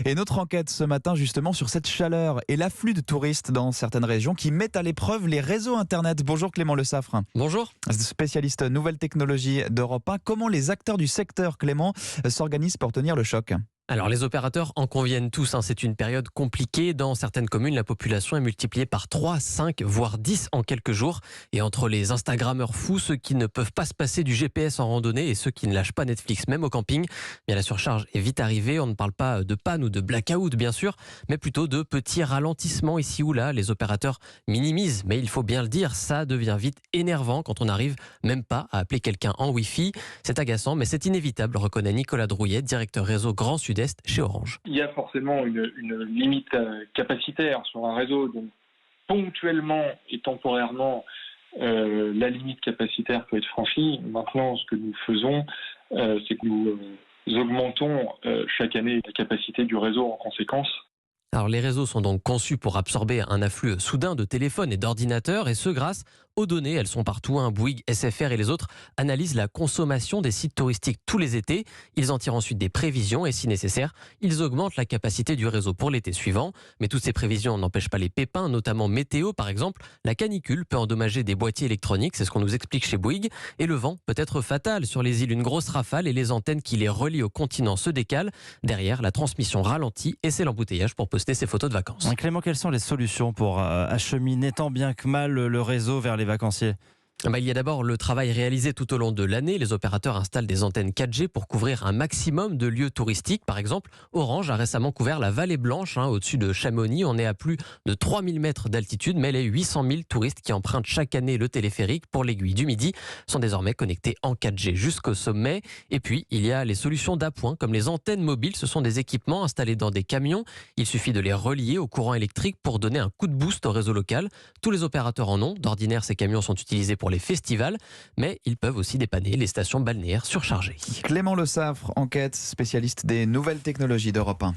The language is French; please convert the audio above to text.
Et notre enquête ce matin justement sur cette chaleur et l'afflux de touristes dans certaines régions qui mettent à l'épreuve les réseaux Internet. Bonjour Clément Le Saffre. Bonjour. Spécialiste nouvelles technologies d'Europe 1. Comment les acteurs du secteur, Clément, s'organisent pour tenir le choc ? Alors les opérateurs en conviennent tous, c'est une période compliquée. Dans certaines communes, la population est multipliée par 3, 5, voire 10 en quelques jours. Et entre les Instagrammeurs fous, ceux qui ne peuvent pas se passer du GPS en randonnée et ceux qui ne lâchent pas Netflix, même au camping, bien la surcharge est vite arrivée. On ne parle pas de panne ou de blackout, bien sûr, mais plutôt de petits ralentissements ici ou là. Les opérateurs minimisent, mais il faut bien le dire, ça devient vite énervant quand on n'arrive même pas à appeler quelqu'un en Wi-Fi. C'est agaçant, mais c'est inévitable, reconnaît Nicolas Drouillet, directeur réseau Grand Sud-Est chez Orange. Il y a forcément une limite capacitaire sur un réseau. Donc, ponctuellement et temporairement, la limite capacitaire peut être franchie. Maintenant, ce que nous faisons, c'est que nous augmentons chaque année la capacité du réseau en conséquence. Alors les réseaux sont donc conçus pour absorber un afflux soudain de téléphones et d'ordinateurs, et ce grâce aux données. Elles sont partout. Bouygues, SFR et les autres analysent la consommation des sites touristiques tous les étés. Ils en tirent ensuite des prévisions et si nécessaire, ils augmentent la capacité du réseau pour l'été suivant. Mais toutes ces prévisions n'empêchent pas les pépins, notamment météo par exemple. La canicule peut endommager des boîtiers électroniques, c'est ce qu'on nous explique chez Bouygues. Et le vent peut être fatal. Sur les îles, une grosse rafale et les antennes qui les relient au continent se décalent. Derrière, la transmission ralentit et c'est l'embouteillage pour poster ses photos de vacances. Clément, quelles sont les solutions pour acheminer tant bien que mal le réseau vers les vacanciers ? Il y a d'abord le travail réalisé tout au long de l'année. Les opérateurs installent des antennes 4G pour couvrir un maximum de lieux touristiques. Par exemple, Orange a récemment couvert la Vallée Blanche, au-dessus de Chamonix. On est à plus de 3000 mètres d'altitude, mais les 800 000 touristes qui empruntent chaque année le téléphérique pour l'aiguille du Midi sont désormais connectés en 4G jusqu'au sommet. Et puis, il y a les solutions d'appoint, comme les antennes mobiles. Ce sont des équipements installés dans des camions. Il suffit de les relier au courant électrique pour donner un coup de boost au réseau local. Tous les opérateurs en ont. D'ordinaire, ces camions sont utilisés pour les festivals, mais ils peuvent aussi dépanner les stations balnéaires surchargées. Clément Le Saffre, enquête, spécialiste des nouvelles technologies d'Europe 1.